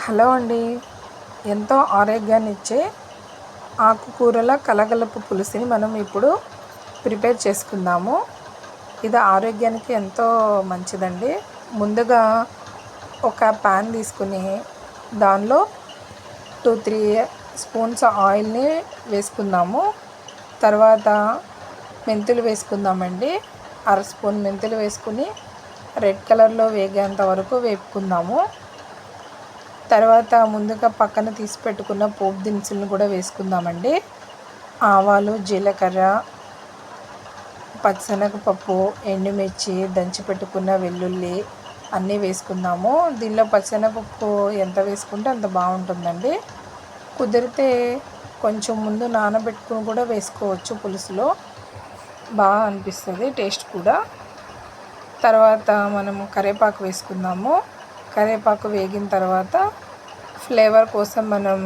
Hello అండి. ఎంతో ఆరోగ్యాన్నిచ్చే ఆకుకూరల కలగలుపు పులుసుని మనం ఇప్పుడు ప్రిపేర్ చేసుకుందాము. ఇది ఆరోగ్యానికి ఎంతో మంచిదండి. ముందుగా ఒక ప్యాన్ తీసుకుని దానిలో 2-3 స్పూన్స్ ఆయిల్ని వేసుకుందాము. తర్వాత మెంతులు వేసుకుందామండి. అర స్పూన్ మెంతులు వేసుకుని రెడ్ కలర్లో వేగేంత వరకు వేపుకుందాము. తర్వాత ముందుగా పక్కన తీసి పెట్టుకున్న పోపు దినుసులను కూడా వేసుకుందామండి. ఆవాలు, జీలకర్ర, పచ్చిశనగపప్పు, ఎండుమిర్చి, దంచి పెట్టుకున్న వెల్లుల్లి అన్నీ వేసుకుందాము. దీనిలో పచ్చిశనగపప్పు ఎంత వేసుకుంటే అంత బాగుంటుందండి. కుదిరితే కొంచెం ముందు నానబెట్టుకుని కూడా వేసుకోవచ్చు, పులుసులో బాగా అనిపిస్తుంది టేస్ట్ కూడా. తర్వాత మనము కరివేపాకు వేసుకుందాము. కరివేపాకు వేగిన తర్వాత ఫ్లేవర్ కోసం మనం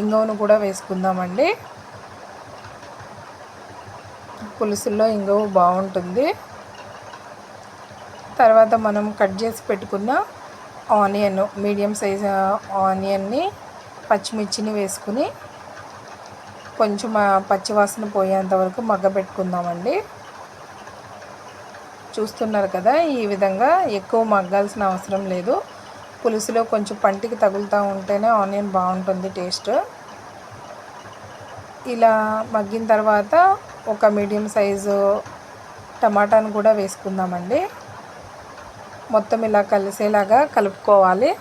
ఇంగువను కూడా వేసుకుందామండి. పులుసుల్లో ఇంగువ బాగుంటుంది. తర్వాత మనం కట్ చేసి పెట్టుకున్న ఆనియన్, మీడియం సైజ్ ఆనియన్ని, పచ్చిమిర్చిని వేసుకుని కొంచెం పచ్చివాసన పోయేంత వరకు మగ్గబెట్టుకుందామండి. చూస్తున్నారు కదా, ఈ విధంగా ఎక్కువ మగ్గాల్సిన అవసరం లేదు. పులుసులో కొంచెం పంటికి తగులుతూ ఉంటేనే ఆనియన్ బాగుంటుంది టేస్ట్. ఇలా మగ్గిన తర్వాత ఒక మీడియం సైజు టమాటాను కూడా వేసుకుందామండి. మొత్తం ఇలా కలిసేలాగా కలుపుకోవాలి.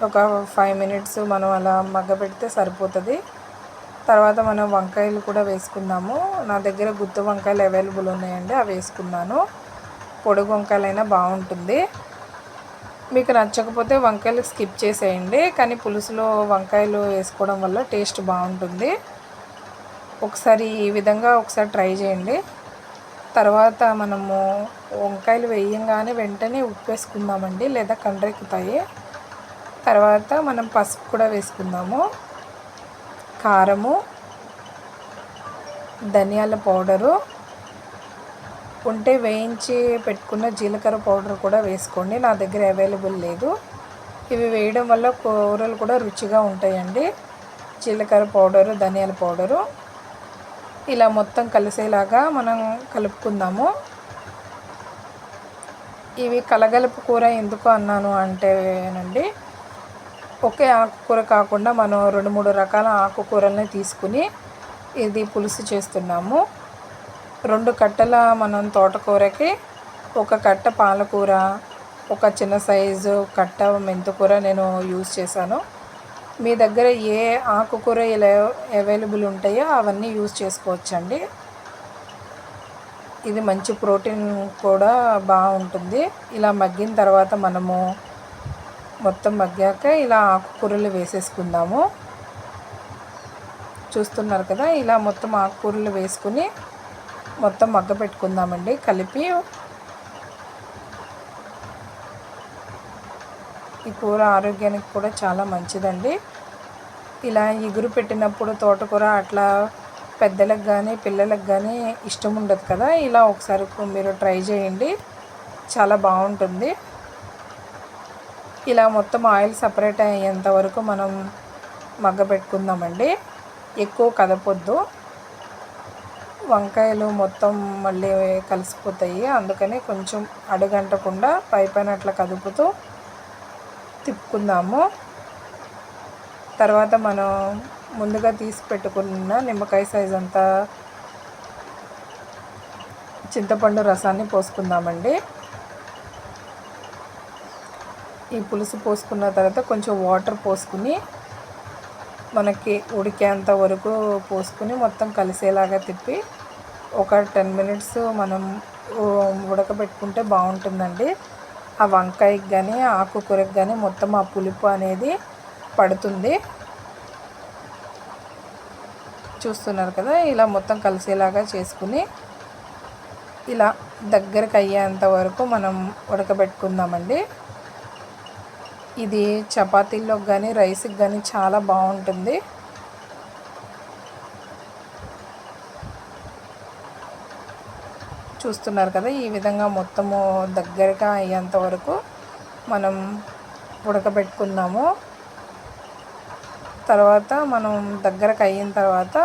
ఒక 5 మినిట్స్ మనం అలా మగ్గబెడితే సరిపోతుంది. తర్వాత మనం వంకాయలు కూడా వేసుకుందాము. నా దగ్గర గుత్తి వంకాయలు అవైలబుల్ ఉన్నాయండి, అవి వేసుకున్నాను. పొడుగు వంకాయలైనా బాగుంటుంది. మీకు నచ్చకపోతే వంకాయలు స్కిప్ చేసేయండి, కానీ పులుసులో వంకాయలు వేసుకోవడం వల్ల టేస్ట్ బాగుంటుంది. ఒకసారి ఈ విధంగా ఒకసారి ట్రై చేయండి. తర్వాత మనము వంకాయలు వేయంగానే వెంటనే ఉప్పు వేసుకుందామండి, లేదా కండ్రెక్కుతాయి. తర్వాత మనం పసుపు కూడా వేసుకుందాము. కారము, ధనియాల పౌడరు ఉంటే వేయించి పెట్టుకున్న జీలకర్ర పౌడర్ కూడా వేసుకోండి. నా దగ్గర అవైలబుల్ లేదు. ఇవి వేయడం వల్ల కూరలు కూడా రుచిగా ఉంటాయండి. జీలకర్ర పౌడరు, ధనియాల పౌడరు ఇలా మొత్తం కలిసేలాగా మనం కలుపుకుందాము. ఇవి కలగలుపు కూర ఎందుకు అన్నాను అంటేనండి, ఒకే ఆకుకూర కాకుండా మనం 2-3 రకాల ఆకుకూరల్ని తీసుకుని ఇది పులుసు చేస్తున్నాము. 2 కట్టల మనం తోటకూరకి, 1 కట్ట పాలకూర, ఒక చిన్న సైజు కట్ట మెంతికూర నేను యూజ్ చేశాను. మీ దగ్గర ఏ ఆకుకూర ఇలా అవైలబుల్ ఉంటాయో అవన్నీ యూజ్ చేసుకోవచ్చండి. ఇది మంచి ప్రోటీన్ కూడా బాగుంటుంది. ఇలా మగ్గిన తర్వాత మనము మొత్తం మగ్గాక ఇలా ఆకుకూరలు వేసేసుకుందాము. చూస్తున్నారు కదా, ఇలా మొత్తం ఆకుకూరలు వేసుకుని మొత్తం మగ్గపెట్టుకుందామండి కలిపి. ఈ కూర ఆరోగ్యానికి కూడా చాలా మంచిదండి. ఇలా ఇగురు పెట్టినప్పుడు తోటకూర అట్లా పెద్దలకు కానీ పిల్లలకు కానీ ఇష్టం ఉండదు కదా, ఇలా ఒకసారి మీరు ట్రై చేయండి, చాలా బాగుంటుంది. ఇలా మొత్తం ఆయిల్ సపరేట్ అయ్యేంత వరకు మనం మగ్గబెట్టుకుందామండి. ఎక్కువ కదపొద్దు, వంకాయలు మొత్తం మళ్ళీ కలిసిపోతాయి. అందుకని కొంచెం అడుగంటకుండా పైన అట్లా కదుపుతూ తిప్పుకుందాము. తర్వాత మనం ముందుగా తీసి పెట్టుకున్న నిమ్మకాయ సైజ్ అంతా చింతపండు రసాన్ని పోసుకుందామండి. ఈ పులుసు పోసుకున్న తర్వాత కొంచెం వాటర్ పోసుకుని మనకి ఉడికేంత వరకు పోసుకుని మొత్తం కలిసేలాగా తిప్పి ఒక 10 మినిట్స్ మనం ఉడకబెట్టుకుంటే బాగుంటుందండి. ఆ వంకాయకి కానీ ఆకుకూరకి కానీ మొత్తం ఆ పులుపు అనేది పడుతుంది. చూస్తున్నారు కదా, ఇలా మొత్తం కలిసేలాగా చేసుకుని ఇలా దగ్గరకు అయ్యేంత వరకు మనం ఉడకబెట్టుకుందామండి. ఇది చపాతీల్లోకి కానీ రైస్కి కానీ చాలా బాగుంటుంది. చూస్తున్నారు కదా, ఈ విధంగా మొత్తము దగ్గరగా అయ్యేంత వరకు మనం ఉడకబెట్టుకుందాము. తర్వాత మనం దగ్గరకు అయిన తర్వాత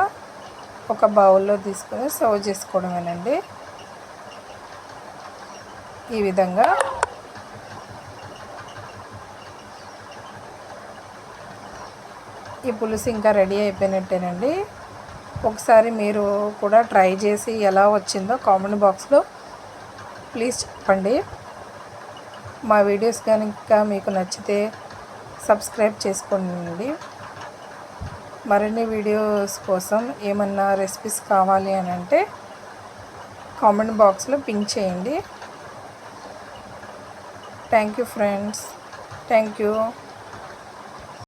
ఒక బౌల్లో తీసుకొని సర్వ్ చేసుకోవడమేనండి. ఈ విధంగా ఈ పులుసు ఇంకా రెడీ అయిపోయినట్టేనండి. ఒకసారి మీరు కూడా ట్రై చేసి ఎలా వచ్చిందో కామెంట్ బాక్స్లో ప్లీజ్ చెప్పండి. మా వీడియోస్ కనుక మీకు నచ్చితే సబ్స్క్రైబ్ చేసుకోండి. మరిన్ని వీడియోస్ కోసం ఏమన్నా రెసిపీస్ కావాలి అని అంటే కామెంట్ బాక్స్లో పింక్ చేయండి. Thank you friends. Thank you.